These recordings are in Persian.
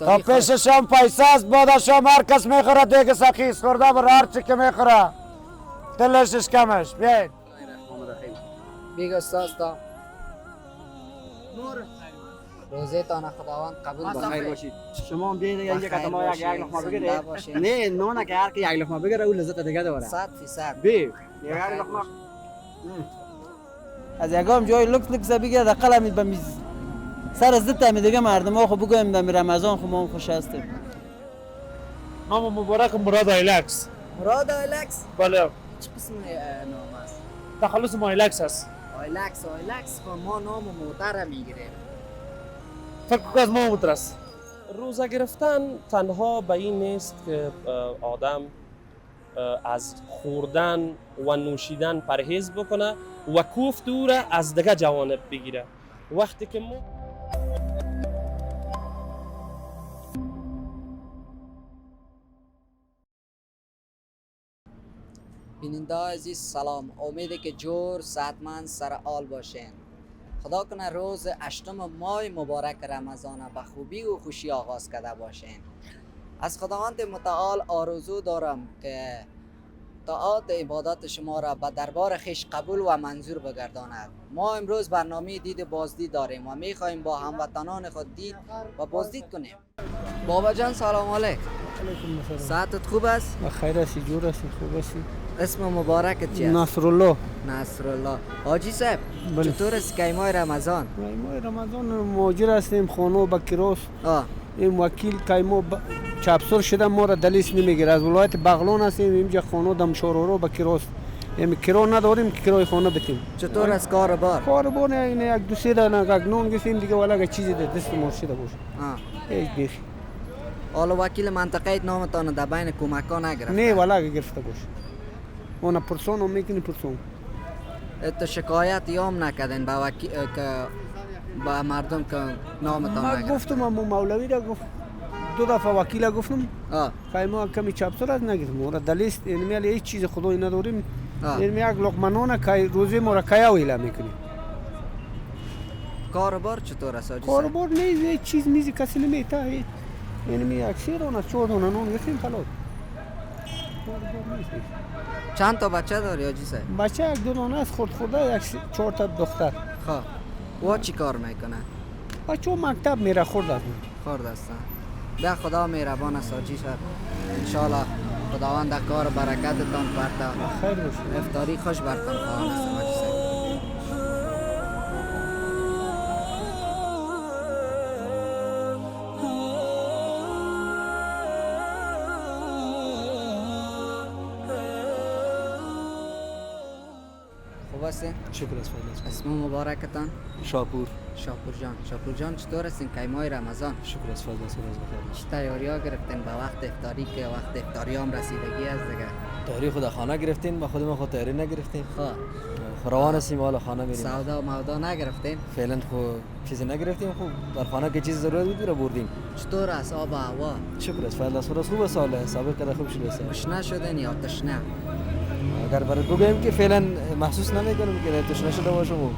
تا پیششم پیسه است بعدشم هر کس میخوره دیگه سخیز خورده بر هر چی که میخوره دلشش کمش بیاین بیگ استاد روزه تان خداوند قبول بخیر باشید. شما هم بیاید یک کتما یک لقمه زنده بگیرید. باشید. نه نون که هر کی یک لقمه بگیره اون لذت دیگه داره. 100%. بی یک لقمه از یکم جای لکس بگه در قلم بمیز سر از دت دیگه مردم ها خو بگویم در رمضان خو ما خوش هستیم. نام مبارک مراد ایلکس. مراد ایلکس؟ بله. چه قسم نام است؟ تخلص ما ایلکس است. ایلکس خب ما نام موتر میگیریم. فکر کنم از ما موتر است. روزه گرفتن تنها به این نیست که آدم از خوردن و نوشیدن پرهیز بکنه و کوفت او را از دیگه جوانب بگیره. وقتی که ما بیننده عزیز سلام، امیده که جور صحتمند سر حال باشین. خدا کنه روز 8 ماه مبارک رمضان به خوبی و خوشی آغاز کرده باشین. از خداوند متعال آرزو دارم که طاعات عبادات شما را به دربار خویش قبول و منظور بگرداند. ما امروز برنامه دید بازدید داریم و میخواهیم با هموطنان خود دید و بازدید کنیم. بابا جان سلام علیکم. صحتت خوب است؟ بخیر هستی، جور هستی، خوب هستی. اسم مبارکت چی است؟ نصرالله. نصرالله. حاجی صاحب بله. چطور است که ماه رمضان؟ ماه رمضان مهاجر هستیم، خانه با کراس. این وکیل کایمو چاپسور شده ما را دلیس نمیگیره. از ولایت بغلان هستیم، اینجا خانه دم شورورو با کراس. یعنی کرا نداریم که کرای خانه بتیم. چطور است کار بار؟ کار بار نه یک دو سه دانه نون گفتیم دیگه ولی چیزی دست مرشد باشه. هیچ بیخ. حالا وکیل منطقه نامتان در بین کمکان نگرفت؟ نه ولی گرفته باشه. اونا پرسون هم میکنی پرسون. تو شکایت یام نکردین با وکیل که با مردم که نامتان نگرفت؟ من گفتم اما مولوی را گفت دو دفعه وکیل گفتم که ما کمی چاپسر از نگیرم ما را دلیست اینمیال هیچ چیز خدایی نداریم. اینمی یک لقمه نان که روزی ما را کیا ویلا میکنیم. کاربار چطور است آجی؟ کاربار نیست، هیچ چیز میزی کسی نمیتا. اینمی اکثر اونا 4 دانه نان گفتیم خلاص. چند تا بچه داری آجی صاحب؟ بچه یک دو دانه است خورده یک 4 تا دختر. و چی کار میکنه؟ بچه مکتب میره خورده است. خورده است. بیا خدا مهربان است آجی صاحب. انشالله خداوند در کار برکتتان فردا خیر باشه. افطاری خوش برتان خواهان است آجی صاحب. خوب هستین؟ شکر است فضل. اسم مبارکتان؟ شاپور. شاپور جان چطور هستین که ماه رمضان؟ شکر است فضل است. چه تیاری ها گرفتین به وقت افطاری که وقت افطاری هم رسیدگی است دیگه؟ تیاری خود خانه گرفتین، با خودمون خود تیاری نگرفتیم. روان هستیم حالا خانه میریم. سودا و مودا نگرفتین؟ فعلا خود چیزی نگرفتیم، خب در خانه که چیز ضرورت بود رو بردیم. چطور است آب و هوا؟ شکر است فضل است. خوب سال سابق کده خوب شده است. تشنه شدین یا تشنه؟ اگر برات بگویم که فعلا محسوس نمیکنم که تشنه شده باشم و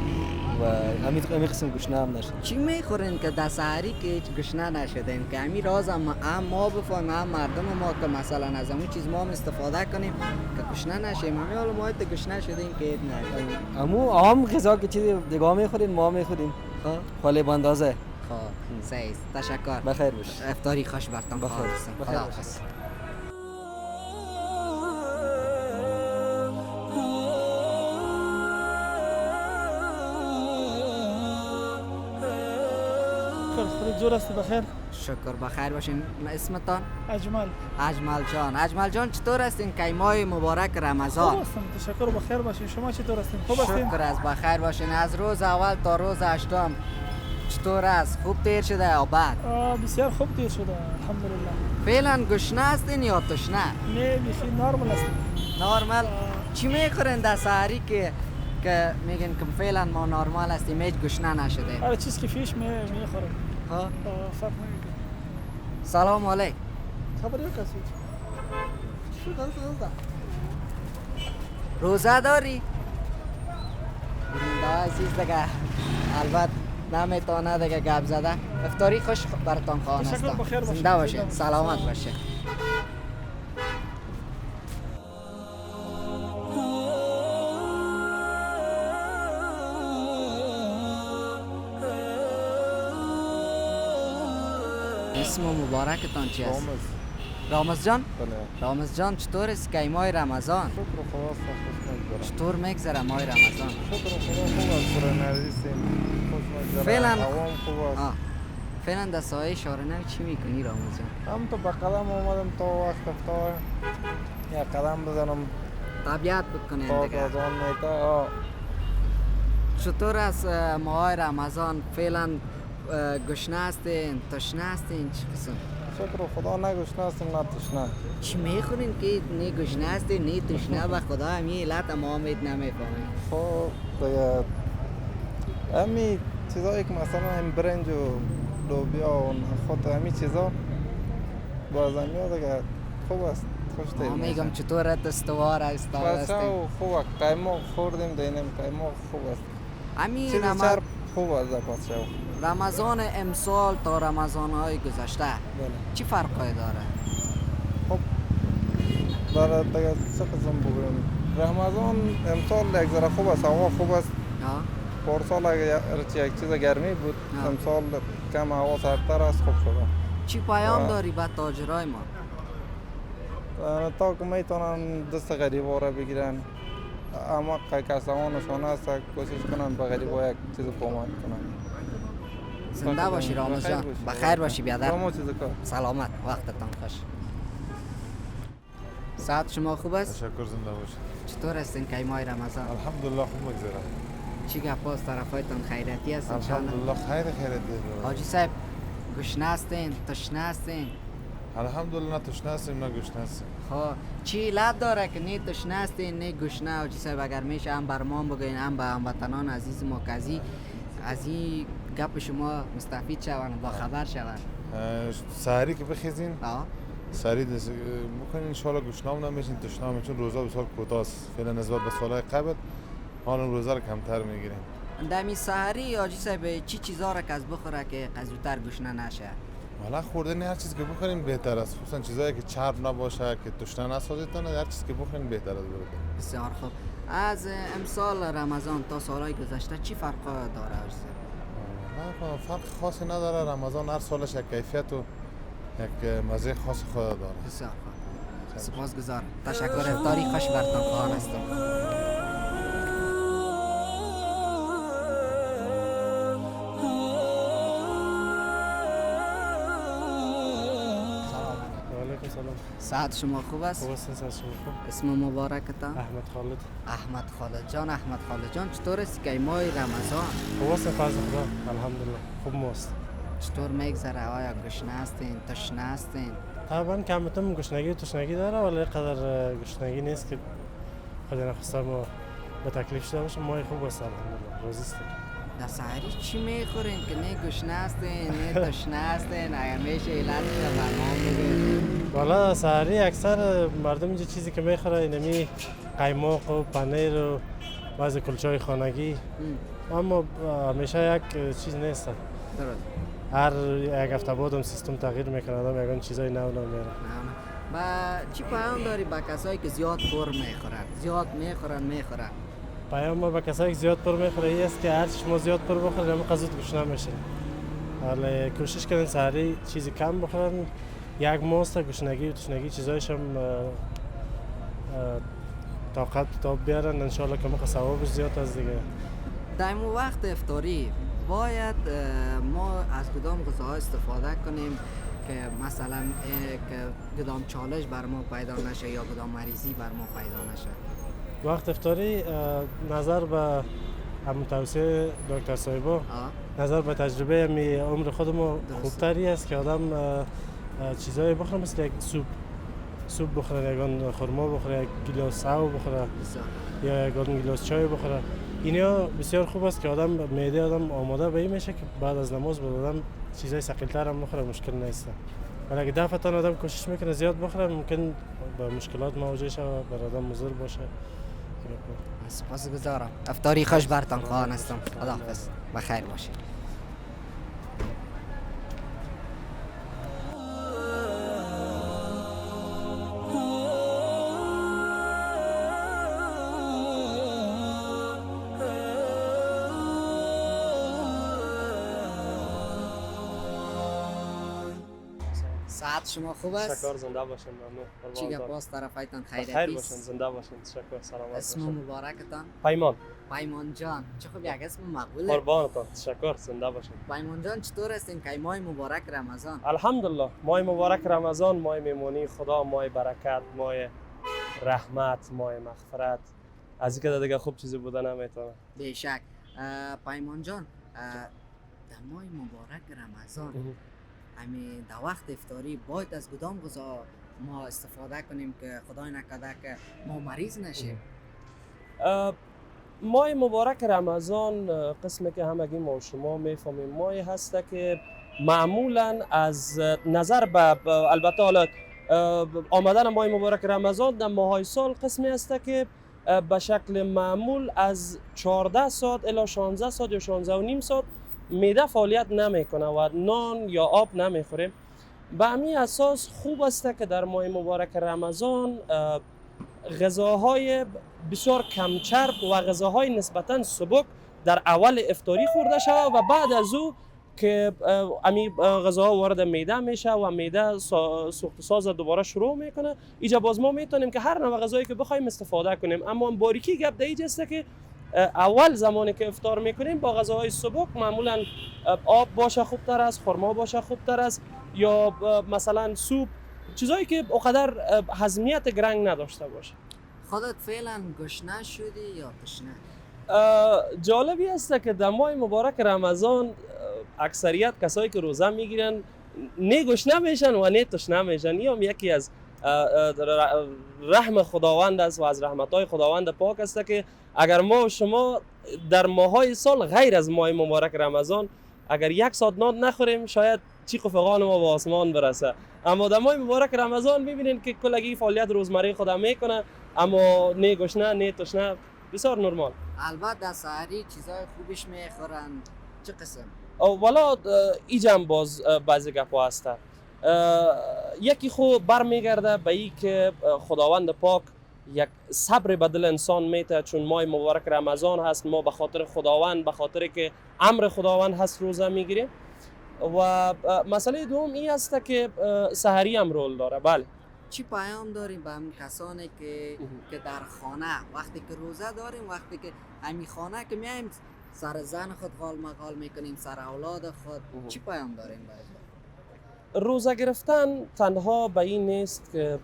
همین قسم گشنه هم نشد. چی میخورین که در سحری که هیچ گشنه نشدین که همین راز هم ما بفهمیم هم مردم ما که مثلا از همون چیز ما هم استفاده کنیم که گشنه نشیم. همین حالا ما گشنه شدیم که هیچ نشدیم. امو هم غذا که چیزی دیگه میخوریم ما میخوریم. خالی به اندازه. صحیح است. تشکر. بخیر باش. افطاری خوش برتان خواهد. بخیر باش. جور هستی بخیر؟ شکر بخیر باشین. اسمتان؟ اجمل جان چطور هستین که ماه مبارک رمضان؟ خوب هستم تشکر بخیر باشین. شما چطور هستین؟ خوب هستین؟ شکر از بخیر باشین. از روز اول تا روز 8 چطور است؟ خوب تیر شده یا بد؟ بسیار خوب تیر شده الحمدلله. فعلا گشنه هستین یا تشنه؟ نه بیخی نارمال هستیم. نارمال؟ چی میخورین در سحری که میگن که فعلا ما نارمال هستیم هیچ گشنه نشده؟ هر چیز که فیش میخورم. فرق نمیکنه. سلام علیکم. خبری کسی؟ روزه داری؟ بیننده عزیز دیگه البته نمیتونه دیگه گپ زده. افطاری خوش براتان خواهان تشکر، هستم. بخیر باشید. زنده باشید، سلامت باشید. اسم مبارکتان چی است؟ رامز جان؟ رامز جان چطور است که ماه رمضان؟ چطور میگذره ماه رمضان؟ فعلا فعلا در سایه شارنو چی میکنی رامز جان؟ هم تو به قدم اومدم تا وقت افتار یا قدم بزنم طبیعت بکنین تا دیگه. دازان میتا. چطور است ماه رمضان؟ فعلا گشنه هستین؟ تشنه هستین؟ چی قسم؟ شکر خدا نه گشنه هستیم نه تشنه. چی میخورین که نه گشنه هستین نه تشنه؟ به خدا همین علت ما نمیفهمیم. خب دیگه همی چیزایی که مثلا هم برنج و لوبیا و خود همی چیزا باز همی دیگه خوب است. خوش ما دیم میگم چطور استوار است؟ بسه و خوب قیماق خوردیم دینم قیماق خوب است. همین چیز چرب خوب است در پس شو. رمضان امسال تا رمضان های گذشته چی فرقی داره؟ خب داره دیگه چه قسم بگویم رمضان امسال یک ذره خوب است هوا خوب است. پارسال اگر یک چیز گرمی بود امسال کم هوا سردتر است خوب شده. چی پیام داری به تاجرای ما؟ تا که میتونن دست غریبا را بگیرن اما کسانشان هست کوشش کنن به غریبا یک چیز کمک کنن. زنده باشی رامز جان، بخیر باشی بیادر. سلامت، وقتتان خوش. ساعت شما خوب است؟ تشکر، زنده باشید. چطور هستین که ماه رمضان؟ الحمدلله خوب میگذره. چی گپا از طرفایتان خیراتی است انشاءالله؟ الحمدلله خیراتی. حاجی صاحب گشنه هستین؟ تشنه هستین؟ الحمدلله نه تشنه هستیم نه گشنه هستیم. خب چی علت داره که نه تشنه هستین نه گشنه؟ حاجی صاحب اگر میشه هم بر ما بگین هم به هموطنان عزیز ما که از این گپ شما مستفید شوند با خبر شوند. سحری که بخیزین سحری بکنین انشاءالله گشنام نمیشین تشنه چون روزا بسیار کوتاه است فعلا نسبت به سالهای قبل. حالا روزا رو کمتر میگیریم. دمی سحری حاجی صاحب چی چیزا را که از بخوره که زودتر گشنه نشه؟ والا خوردن هر چیز که بخورین بهتر است، خصوصا چیزایی که چرب نباشه که تشنه نسازیتونه هر چیز که بخورین بهتر است. بسیار خوب. از امسال رمضان تا سالهای گذشته چی فرق داره حاجی صاحب؟ نه فرق خاصی نداره. رمضان هر سالش یک کیفیت و یک مزه خاص خود داره. بسیار خوب. سپاسگزارم. تشکر. افطاری خوش برتان خواهان هستم. ساعت شما خوب است؟ خوب است ساعت شما خوب. اسم مبارکتان؟ احمد خالد. احمد خالد جان چطور است که ماه رمضان؟ خوب است فضل خدا الحمدلله خوب ماست. چطور میگذره؟ آیا گشنه هستین تشنه هستین؟ طبعا کمتم گشنگی و تشنگی داره ولی قدر گشنگی نیست که خدا نخواسته ما به تکلیف شده باشه. ماه خوب است الحمدلله روزی است. در سحری چی میخورین که نه گشنه هستین نه تشنه هستین؟ اگر میشه علتش رو بر ما بگید. والا سحری اکثر مردم اینجا چیزی که میخوره اینمی قیماق و پنیر و بعضی کلچه‌های خانگی اما همیشه یک چیز نیست. هر یک هفته بعدم سیستم تغییر میکنه آدم یگان چیزای نو میاره. با چی پیام داری با کسایی که زیاد پر میخورن؟ زیاد میخورن پیام ما با کسایی که زیاد پر میخوره این است که هر شما زیاد پر بخورید همون قضیه گشنه میشه. ولی کوشش کنین سحری چیزی کم بخورن. یک ماست گشنگی و تشنگی چیزایش هم طاقت تا بیارن انشالله که موقع ثوابش زیاد از دیگه. در وقت افطاری باید ما از کدام غذاها استفاده کنیم که مثلا که کدام چالش بر ما پیدا نشه یا کدام مریضی بر ما پیدا نشه؟ وقت افطاری نظر به همون توصیه دکتر صاحبا نظر به تجربه می عمر خودمون خوبتری است که آدم چیزایی بخوره مثل یک سوپ بخوره، یگان خرما بخوره، یک گیلاس آب بخوره یا یگان گیلاس چای بخوره. اینا بسیار خوب است که آدم معده آدم آماده به این میشه که بعد از نماز بود آدم چیزای ثقیل‌تر هم بخوره مشکل نیست. ولی اگه دفعتاً آدم کوشش میکنه زیاد بخوره ممکن با مشکلات مواجه شه و بر آدم مضر باشه. سپاسگزارم. افطاری خوش برتان خواهان هستم. خداحافظ. بخیر باشید. ساعت شما خوب است؟ تشکر، زنده باشین. ممنون. چی قربان گپ است طرفایتان خیر خیریتی باشین، زنده باشین. تشکر، سلامت اسم باشین. مبارکتان؟ پیمان. پیمان جان. چه خوب یک اسم مقبوله. قربانتان. تشکر، زنده باشین. پیمان جان چطور هستین که ماه مبارک رمضان؟ الحمدلله. ماه مبارک رمضان، ماه میمونی خدا، ماه برکت، ماه رحمت، ماه مغفرت. از اینکه دیگه خوب چیزی بوده نمیتونه. بیشک. پیمان جان در ماه مبارک رمضان همین در وقت افطاری باید از کدام غذا ما استفاده کنیم که خدای نکرده که ما مریض نشیم؟ ماه مبارک رمضان قسمی که همگی ما و شما میفهمیم ماهی هست که معمولا از نظر به البته حالا آمدن ماه مبارک رمضان در ماهای سال قسمی هست که به شکل معمول از 14 ساعت الی 16 ساعت یا 16 و نیم ساعت معده فعالیت نمیکنه و نان یا آب نمیخوریم. به همین اساس خوب است که در ماه مبارک رمضان غذاهای بسیار کم چرب و غذاهای نسبتاً سبک در اول افطاری خورده شود و بعد از او که امی غذاها وارد معده میشه و معده سوخت ساز دوباره شروع میکنه، اینجا باز ما میتونیم که هر نوع غذایی که بخوایم استفاده کنیم. اما باریکی گپ در اینجا است که اول زمانی که افطار میکنیم با غذاهای سبک معمولا آب باشه خوبتر است، خرما باشه خوبتر است، یا مثلا سوپ، چیزایی که اونقدر هضمیت گرنگ نداشته باشه. خودت فعلا گشنه شدی یا تشنه؟ جالبی است که در ماه مبارک رمضان اکثریت کسایی که روزه میگیرن نه گشنه میشن و نه تشنه میشن. این هم یکی از رحم خداوند است و از رحمتهای خداوند پاک است که اگر ما و شما در ماهای سال غیر از ماه مبارک رمضان اگر یک ساعت نان نخوریم شاید چیق و فغان ما به آسمان برسه، اما در ماه مبارک رمضان میبینین که کلگی فعالیت روزمره خود میکنه اما نه گشنه نه تشنه، بسیار نرمال. البته در سحری چیزای خوبش میخورن، چه قسم؟ والا اینجا هم باز بعضی گپا هست. یکی خو برمیگرده به این که خداوند پاک یک صبر به دل انسان میته، چون ماه مبارک رمضان هست، ما به خاطر خداوند، به خاطر که امر خداوند هست روزه میگیریم. و مسئله دوم این است که سحری هم رول داره. بله. چی پیام داریم به همین کسانی که در خانه وقتی که روزه داریم، وقتی که همین خانه که میایم سر زن خود غال مغال میکنیم، سر اولاد خود، چی پیام داریم باید؟ روزه گرفتن تنها به این نیست که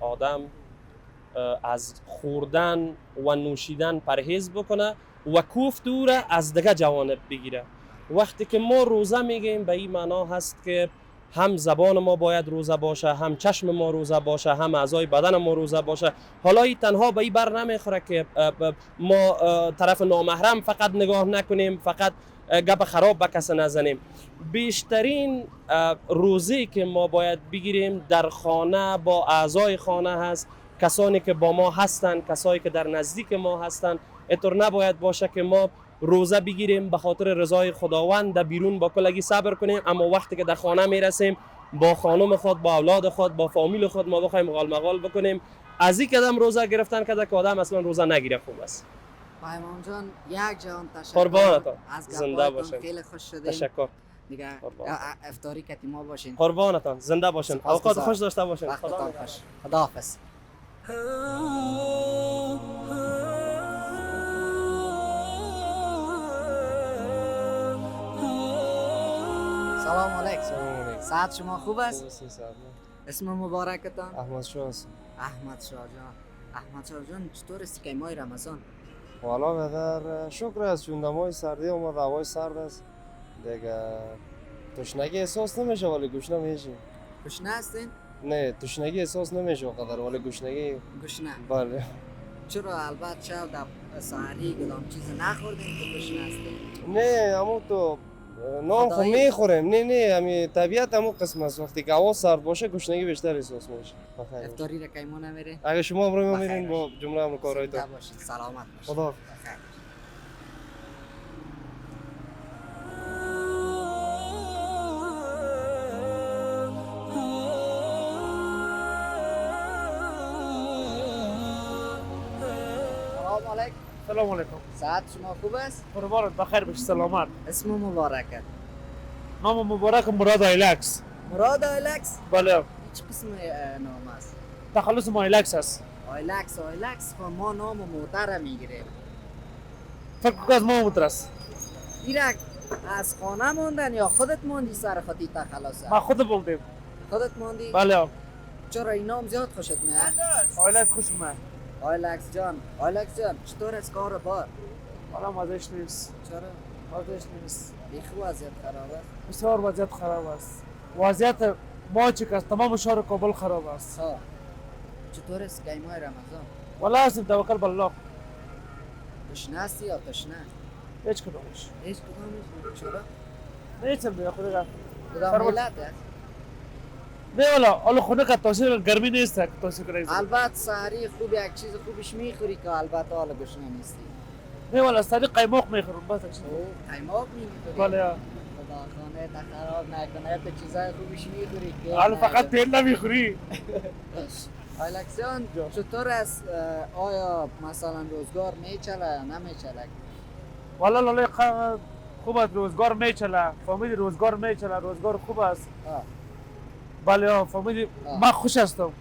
آدم از خوردن و نوشیدن پرهیز بکنه و کوفت او را از دیگه جوانب بگیره. وقتی که ما روزه میگیم به این معنا هست که هم زبان ما باید روزه باشه، هم چشم ما روزه باشه، هم اعضای بدن ما روزه باشه. حالا این تنها به این بر نمیخوره که ما طرف نامحرم فقط نگاه نکنیم، فقط گپ خراب به کس نزنیم. بیشترین روزی که ما باید بگیریم در خانه با اعضای خانه هست، کسانی که با ما هستن، کسایی که در نزدیک ما هستن. اینطور نباید باشه که ما روزه بگیریم به خاطر رضای خداوند در بیرون با کلگی صبر کنیم، اما وقتی که در خانه میرسیم با خانم خود، با اولاد خود، با فامیل خود ما بخوایم غال مغال بکنیم. از این قدم روزه گرفتن که آدم اصلا روزه نگیره خوب است. پیمان جان یک جان تشکر. قربانتان. زنده باشین. خیلی خوش شدیم. تشکر. دیگه افطاری کتی ما باشین. قربانتان. زنده باشین. اوقات خوش داشته باشین. خدا خوش. خداحافظ. سلام علیکم. ساعت شما خوب است؟ اسم مبارکتان؟ احمد شاه است. احمد شاه جان. احمد شاه جان چطور است که ماه رمضان؟ والا بدر شکر است، چون دمای سردی اومد، هوای سرد است دیگه، تشنگی احساس نمیشه ولی گشنه میشه. گشنه هستین؟ نه تشنگی احساس نمیشه قدر ولی گشنگی. گشنه. بله. چرا البته شب در سحری کدام چیز نخوردین که گشنه هستین؟ نه اما تو نان خو میخوریم. نه همین طبیعت همون قسم است، وقتی که هوا سرد باشه گشنگی بیشتر احساس میشه. بخیر. افطاری را کی ما نمیره؟ اگه شما امروز میرین با جمله امر کارایتون. زنده باشین، سلامت باشین. خدا. سلام علیکم. ساعت شما خوب است؟ قربانت بخیر باشی، سلامت. اسم مبارکت؟ نام مبارک مراد ایلکس. مراد آیلکس بله چه قسم نام است؟ تخلص مایلکس است. آیلکس خب ما نام موتر میگیریم. فکر کنم از ما مترس. ایرک از خانه موندن یا خودت موندی سر خطی تخلص؟ ما خود بودیم. خودت موندی؟ بله چرا این نام زیاد خوشت میاد؟ آیلکس خوش من. آیلکس جان چطور از کار بار؟ حالا مزهش نیست. چرا؟ مزهش نیست. بیخی وضعیت خراب است. بسیار وضعیت خراب است. وضعیت ما چی که تمام شهر کابل خراب است. ها چطور است گیمای رمضان؟ والله هستیم توکل بر الله. تشنه هستی یا تشنه؟ هیچ کدومش. هیچ کدامش چرا؟ نیستم دیگه خدا. کدام ملت است؟ نه والا حالا خونه که توصیل گرمی نیست که توصیل کنید. البته سحری خوب یک چیز خوبش میخوری که البته حالا گشنه نیستی. نه والا سری قیماق میخورم بس چیز. قیماق میخوری؟ بله. خدا خانه تا خراب نکنه تو چیزای خوبش میخوری که حالا فقط تیل نمیخوری. آیلکسیان چطور است؟ آیا مثلا روزگار میچله یا نمیچله؟ والا لاله خوب است روزگار میچله. فهمیدی روزگار میچله روزگار خوب است. بله فهمیدی من خوش هستم.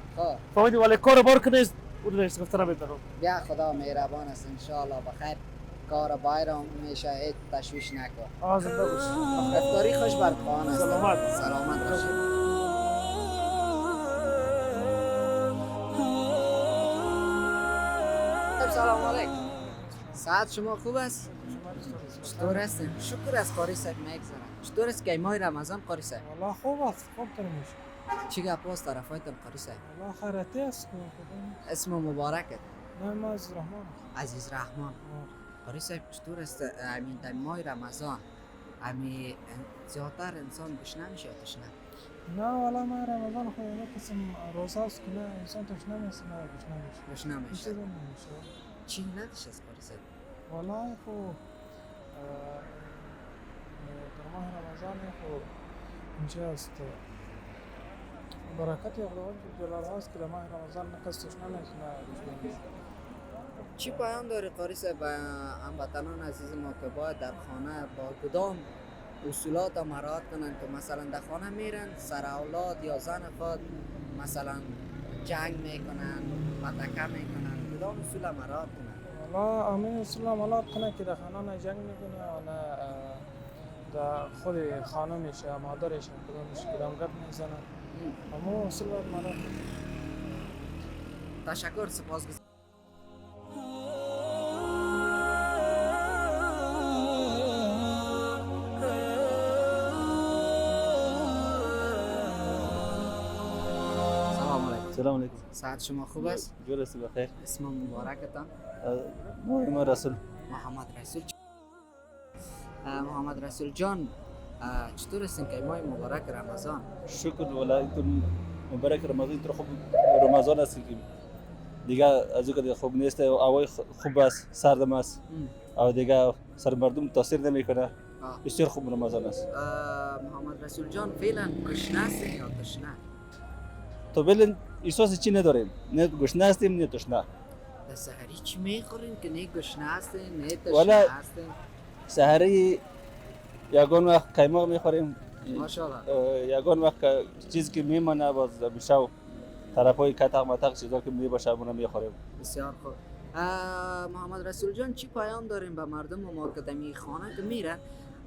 فهمیدی ولی کار بار که نیست اون نیست گفته نمیتونم. بیا خدا مهربان است انشالله بخیر کار بایرام میشه هیچ تشویش نکن. زنده باش. افطاری خوش بر خواهان است. سلامت باشید. سلام علیکم. ساعت شما خوب است؟ چطور هستین؟ شکر از قاری صاحب میگذرم. چطور است که ماه رمضان قاری صاحب؟ والله خوب است خوب میشه. چی گپ است طرفایتان قاری صاحب؟ والله خیرتی است. اسم مبارکت؟ نام عزیز رحمان. عزیز رحمان. قاری صاحب چطور است همین در ماه رمضان همین زیادتر انسان گشنه میشه یا تشنه؟ نه والا ما رمضان خو یه قسم روزه است که نه انسان تشنه میشه نه گشنه میشه. گشنه میشه. چی ندیش از قاری صاحب؟ والله خو در ماه رمضان خو اینجا است برکت خداوند جلال است که در ماه رمضان نه کس تشنه میشه نه گشنه میشه. چی پیام داری قاری صاحب به هموطنان عزیز ما که باید در خانه با کدام اصولات مراعات کنن که مثلا در خانه میرن سر اولاد یا زن خود مثلا جنگ میکنن متکه میکنن کدام اصول مراعات کنن؟ والا همین اصول مراعات کنه که در خانه نه جنگ میکنه و نه در خود خانه میشه مادرش کدام گرد میزنه همون اصول مراعات. تشکر سپاسگزارم. سلام علیکم. ساعت شما خوب است؟ جور است بخیر. اسم مبارکتان؟ محمد رسول. محمد رسول. محمد رسول جان چطور هستین که ماه مبارک رمضان؟ شکر ولایتون مبارک رمضان تو خوب رمضان است که دیگه از اینکه خوب نیست هوای خوب است سردم است او دیگه سر مردم تاثیر نمیکنه بسیار خوب رمضان است. محمد رسول جان فعلا گشنه هستین یا تشنه؟ تو بلن احساس چی نداریم نه گشنه هستیم نه تشنه. در سحری چی میخورین که نه گشنه هستین نه تشنه هستین؟ سحری یگان وقت قیماق میخوریم ماشاءالله. یگان وقت چیزی که میمانه باز میشه طرفای کتق متق چیزا که میباشه اونو میخوریم. بسیار خوب. محمد رسول جان چی پیام داریم به مردم ما که در خانه که میرن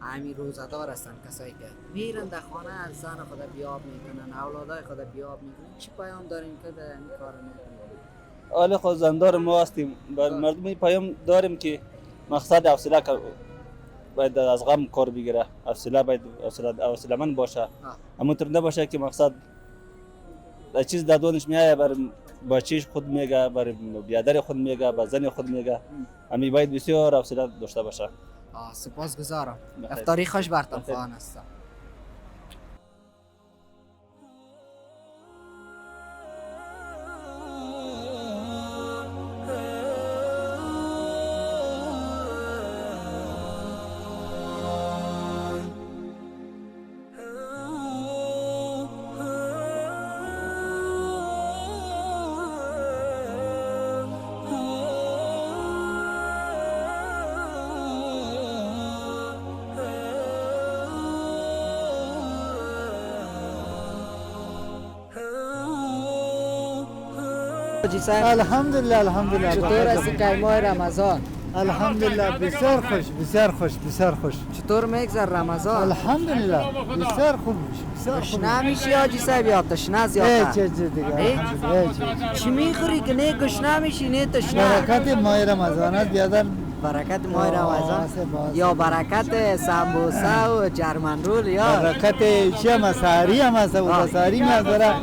همین روزدار هستن کسایی که میرن در خانه از زن خود بیاب میکنن اولادای خود بیاب میکنن چی پیام داریم که در این کار میکنن؟ حالا خود زندار ما هستیم بر مردم پیام داریم که مقصد حوصله باید از غم کار بگیره حوصله باید حوصله من باشه همونطور نباشه که مقصد چیز در دونش میایه بر بچهش خود میگه بر بیادر خود میگه بر زن خود میگه همین باید بسیار حوصله داشته باشه. سپاسگزارم. افطاری خوش برتان خواهان هستم. حاجی صاحب الحمدلله الحمدلله چطور هستی که ماه رمضان؟ الحمدلله بسیار خوش بسیار خوش بسیار خوش چطور میگذر رمضان؟ الحمدلله بسیار خوب بسیار خوب گشنه میشی حاجی صاحب یا تشنه زیادتر؟ هیچ دیگه الحمدلله هیچ چی میخوری که نه گشنه میشی نه تشنه؟ برکت ماه رمضان است بیادر برکت ماه رمضان یا برکت سمبوسه و جرمن رول یا برکت چی هم سحری هم است و سحری میذاره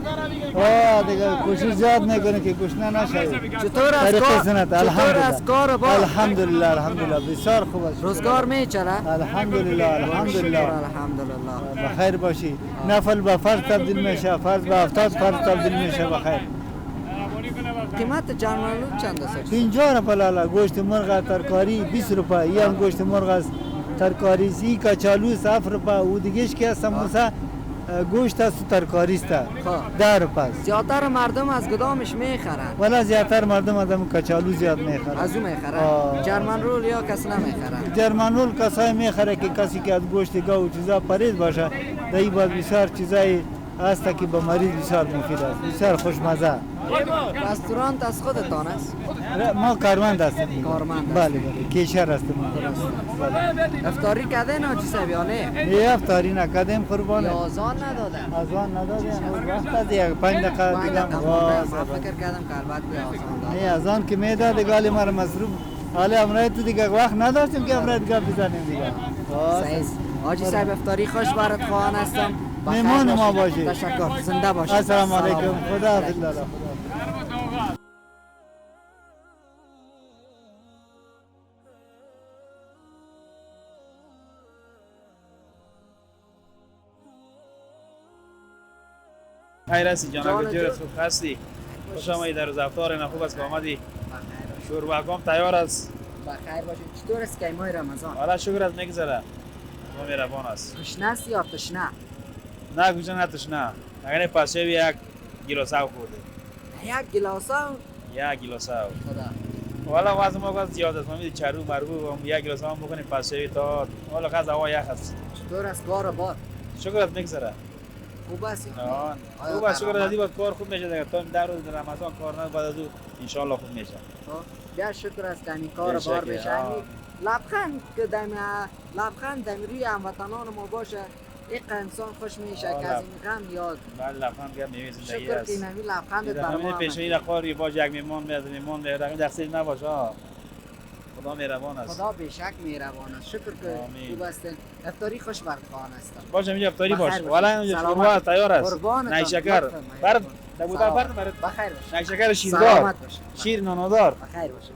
دیگه کوشش زیاد میکنه که گشنه نشه چطور از کار با الحمدلله الحمدلله بسیار خوب است روزگار میچره؟ الحمدلله الحمدلله الحمدلله بخیر باشی نفل به فرض تبدیل میشه فرض به 70 فرض تبدیل میشه بخیر قیمت جرمن رول چند است؟ 50 روپیه لالا گوشت مرغ ترکاری 20 روپیه یه هم گوشت مرغ است ترکاری سی کچالو 7 روپیه و دیگهش که سموسه گوشت است ترکاری است 10 روپیه زیادتر مردم از گدامش میخرن ولی زیادتر مردم از کچالو زیاد میخرن از اون میخرن جرمن رول یا کس نمیخرن جرمن رول کسای میخره که کسی که از گوشت گاو و چیزا پرهیز باشه در باز بسیار چیزای هست که به مریض بسیار مفید است بسیار خوشمزه رستوران از خودتان است؟ ما کارمند هستیم کارمند بله کیشر هستیم افطاری کردین حاجی صاحب یا نه؟ نه افطاری نکردیم قربان یا آزان ندادن؟ آزان ندادن وقت از یک 5 دقیقه دیگه من فکر کردم که البته به آزان دادن نه آزان که میداد دیگه ما مصروف حالا امروز تو دیگه وقت نداشتیم که امروز گپ بزنیم دیگه صحیح حاجی صاحب افطاری خوش برات خواهان هستم مهمان ما باشید تشکر زنده باشید السلام علیکم خدا حافظ خیر هستی جناب جور خوب هستی خوش آمدید در روز افطار خوب است که آمدی شوربا تیار است بخیر باشید چطور است که ماه رمضان والا شکر است میگذره ما مهربان است گشنه است یا تشنه نه گوشه نه تشنه اگر پاسه یک گیلاسه خورده یک گلاسه یک گیلاسه خدا والا واسه ما واسه زیاد است ما میدی چرو مرغو هم یک گیلاسه هم بکنیم پاسه تا والا غذا هوا یک است چطور است کار بار شکر است میگذره خوب است خوب است شکر است کار خوب میشه دیگه تا در روز رمضان کار نه بعد از او ان شاء الله خوب میشه بیا شکر است که کار بار بشه لبخند که لبخند در روی هموطنان ما باشه یک انسان خوش میشه که از این غم یاد بله لبخند گرم میوه زندگی است شکر که نمی لبخندت بر ما پیشنهاد را قاری باش یک میمون میاد میمون میاد دقیق نباشه خدا مهربان است خدا به شک مهربان است شکر که خوب هستین افطاری خوش برات خواهان هستم باشه اینجا افطاری باش والا اینجا شوربا تیار است نای شکر برد دبوتا برد بخیر باش نای شکر شیردار شیر نانودار بخیر باشه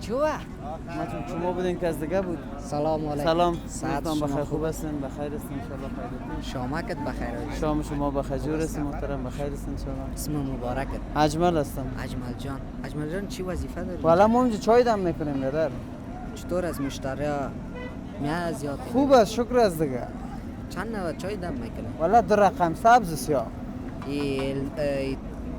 چوه؟ شما بودین که از دیگه بود سلام علیکم سلام ساعت شما شما بخیر خوب هستین بخیر هستین ان شاء الله خیرتون شامکت بخیر شام شما بخیر هستین محترم بخیر هستین ان شاء الله اسم مبارکت اجمل هستم اجمل جان چی وظیفه داری والا ما اونجا چای دم میکنیم برادر چطور از مشتری میاد زیاد خوب است شکر است دیگه چند نوع چای دم میکنه والا 2 رقم سبز سیاه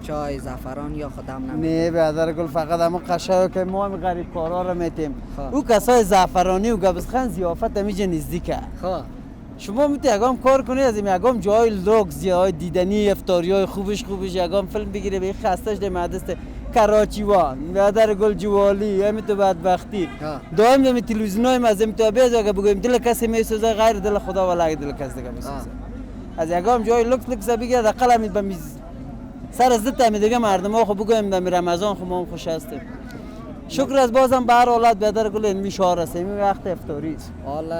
چای زعفران یا خودم نه برادر گل فقط اما قشای که ما هم غریب کارا رو میتیم او کسای زعفرانی و گبسخند ضیافت میجه نزدیکه شما میتونی یگام کار کنی از این یگام جای لوکس جای دیدنی افطاریای خوبش یگام فیلم بگیره به خستش ده مدرسه کراچیوان برادر گل جوالی همین تو بدبختی دائم می تلویزیونای مزه تو بیاد اگه بگیم دل کسی میسوزه غیر دل خدا ولا دل کس دیگه میسوزه از یگام جای لوکس بگیره دقل می بمیز سر از دت دیگه مردم ها خب بگویم در رمضان خب ما خوش هستیم شکر از بازم به هر حالت بدر گل این میشار است این وقت افطاری است حالا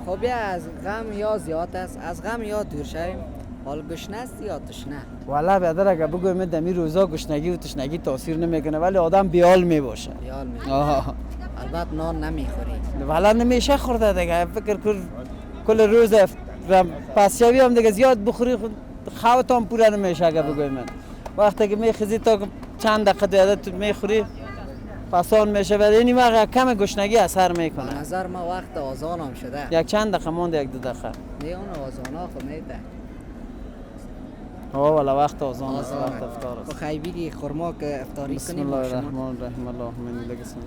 خب از غم یا زیاد است از غم یا دور شویم حال گشنه است یا تشنه والا بدر اگه بگویم در این روزا گشنگی و تشنگی تاثیر نمیکنه ولی آدم بیال میباشه بیال میباشه البته نان نمیخوری والا نمیشه خورده دیگه فکر کل روز پس شوی هم دیگه زیاد بخوری خواتم پورا نمیشه اگه بگویم وقتی که میخیزی تا چند دقیقه دیگه تو میخوری پسان میشه ولی این وقت کم گشنگی اثر میکنه نظر ما وقت آذان هم شده یک چند دقیقه مونده 1-2 دقیقه نه اون آذان ها خب میده والا وقت آزان است، آزانه. وقت افطار است. بخوای بگی خرما که افطاری بسم کنیم الله با شما. الرحمن الرحیم اللهم انی لک سنت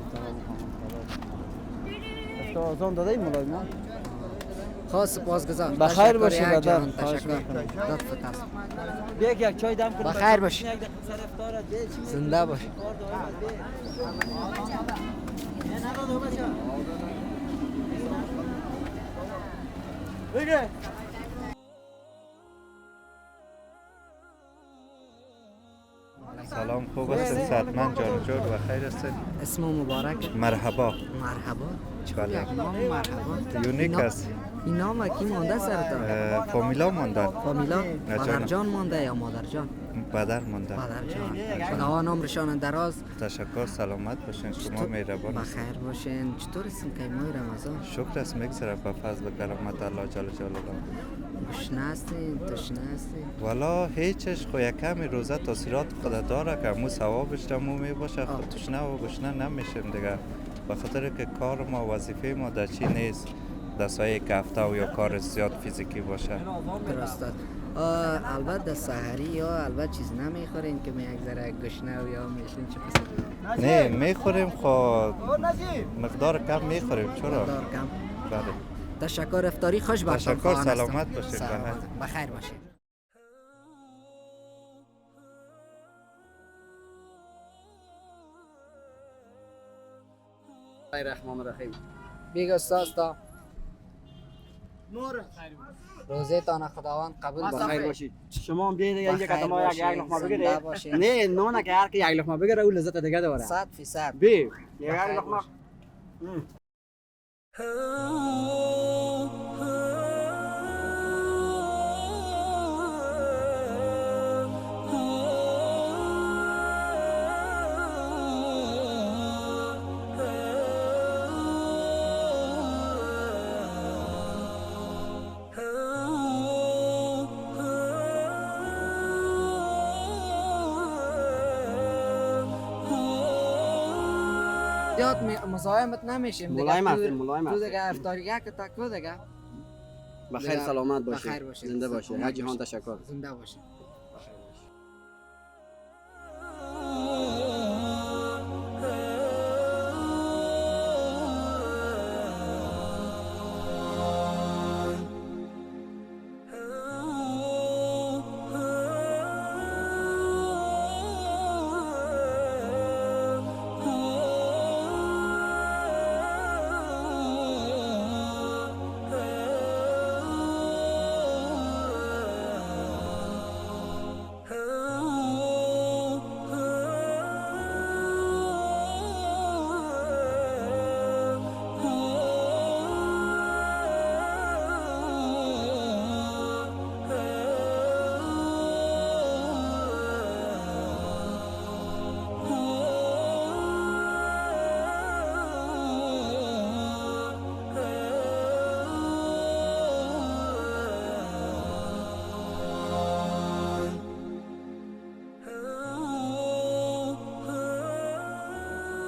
افطار آزان داده ای مولای ما؟ خاص سپاسگزار. بخیر تشکر باشی یک برادر. جهان، خواهش تشکر. می‌کنم. لطفت است. بیا یک چای دم کنیم. بخیر باش. یک دقیقه سر افطارت بیا. چی زنده باش. کار داریم؟ بگه. سلام، خوب هستید؟ صحتمند جان جور و خیر هستید؟ اسم مبارک. مرحبا. مرحبا. بله. یک نام مرحبا. یونیک است. این نام کی مانده سرتان؟ فامیلا ماندن. فامیلا؟ نه پدر جانم. جان مانده یا مادر جان؟ بدر ماندن. پدر جان. خداوند عمرشان دراز. تشکر، سلامت باشین، شما مهربان هستید. بخیر باشین. چطور هستین که ماه رمضان؟ شکر است میگذره به فضل و کرامت الله جل جلاله. گشنه هستین؟ تشنه هستین؟ والا هیچش خو یک کمی روزه تاثیرات خود داره که مو ثوابش دمو می باشه، خود تشنه و گشنه نمیشیم دیگه، به خاطر که کار ما وظیفه ما در چی نیست دستایی که هفته و یا کار زیاد فیزیکی باشه. درست است. البته در سحری یا البته چیز نمیخورین که یک ذره گشنه و یا میشین چه پسند؟ نه میخوریم، خو مقدار کم میخوریم. چرا؟ مقدار کم. بله. تشکر، افطاری خوش باشید. تشکر، سلامت باشید. بخیر باشید. الرحمن الرحیم. بیگ استاد تا روزه تان خداوند قبول بخیر باشید. شما هم بیاید یک قدم یک لقمه زنده بگیرید. باشید. نه نونه که هر کی یک لقمه بگیره اون لذت دیگه داره. 100%. بی یک بخیر لقمه. باشید. زیاد مزاحمت نمیشیم دیگه. ملایم تو- هستیم، ملایم تو هستیم. دیگه افطاریه که تکو دیگه. بخیر دیگه سلامت بخیر باشید. باشید. زنده باشید. سلامت هر جهان باشید. تشکر. زنده باشید.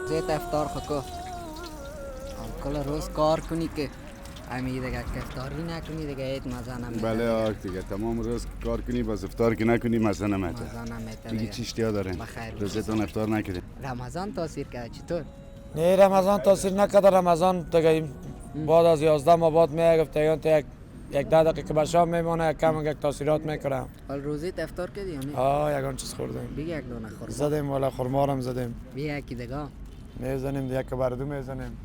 زیت افطار خود کل روز کار کنی که امی دیگه که افطاری نکنی دیگه ایت مزه نمیده. بله آق دیگه تمام روز کار کنی بس افطار که نکنی مزه نمیده. مزه نمیده دیگه چی اشتیا دارین؟ بخیر روزتون افطار نکردین؟ رمضان تاثیر کرد چطور؟ نه رمضان تاثیر نکرده. رمضان دیگه بعد از 11 ما بعد میگفت تا یک 10 دقیقه که به شام میمونه کم یک تاثیرات میکنه. حال روزیت افطار کردی یا نه؟ یگان چیز خوردیم. بگی یک دونه خورما. زدیم والا خرما هم زدیم. بگی یکی دیگه. میزنیم یک بردو میزنیم.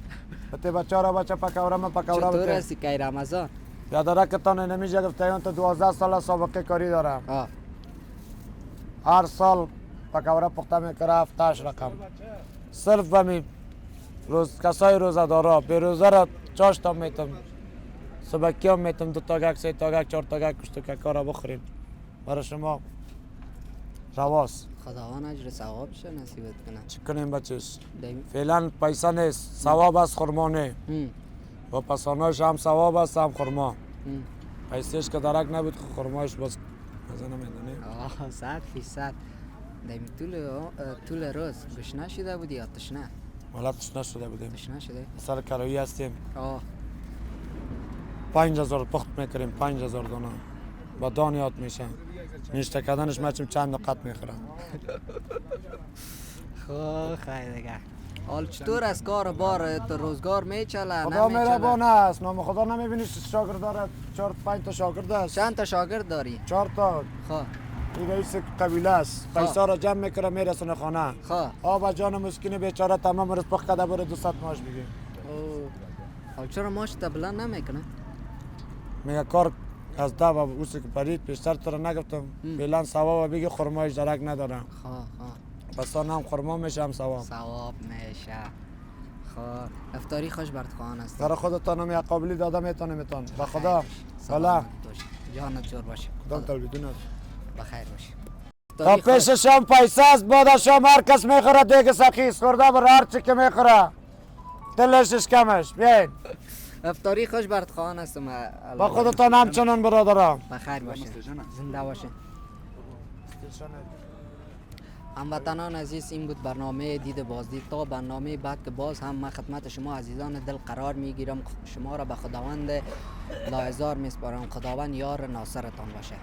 بته بچه را بچه پکوره ما پکوره چطور بته. هستی که رمضان؟ یاداره که تانه نمیشه گفته تا 12 سال سابقه کاری داره. هر سال پکوره پخته میکره 7 رقم. صرف بمی روز کسای روزه داره به روزه را چاش تا میتم. صبحکی هم میتم 2 تا گک 3 تا گک 4 تا گک کشت که کارا بخورین. برای شما رواس. خداوند اجر ثوابش نصیبت کنه. چی کنیم بچهش؟ دیم. فعلا پیسه نیست، ثواب است خرما نه. و پساناش هم ثواب است هم خرما. پیسهش که درک نبود خرماش باز مزه نمیده. 100%. دمی طول روز گشنه شده بودی یا تشنه؟ والا تشنه شده بودیم. تشنه شده؟ سر کرویی هستیم. 5000 پخت میکنیم 5000 دانه. با دانیات میشه. نیشته کردنش مچم چند نقط میخورم. خب خیلی دیگه. حال چطور از کار بار تو روزگار میچله؟ خدا مهربان است. نام خدا نمیبینی شاگرد داره 4-5 تا شاگرد است. چند تا شاگرد داری؟ 4 تا. خب این رئیس قبیله است. پیسا را جمع میکنه میرسونه خانه. خب آب جان مسکین بیچاره تمام روز پخ کرده بره 200 ماش بگیر. حال چرا ماش تا بلند نمیکنه؟ میگه کار از ده و اوسی که پرید پیشتر تو را نگفتم فعلا ثواب بگی خرمایش درک ندارم. پس آن هم خرما میشه هم ثواب میشه. خب افطاری خوش برد خواهان است. در خودتان هم یک قابلی داده میتونم به خدا. سلام جانت جور باشه. خدا تلویدون است. بخیر باشه. تا پیش شام پیسه است بعد شام هر کس میخوره دیگه سخیز خورده بر هر چی که میخوره دلش کمش. بیاین افطاری خوش برد خواهان هستم. با خودتان همچنان برادران. بخیر باشه. زنده باشه. هموطنان عزیز این بود برنامه دید بازدید. تا برنامه بعد که باز هم من خدمت شما عزیزان دل قرار میگیرم. شما را به خداوند لاعزار میسپارم. خداوند یار ناصرتان باشه.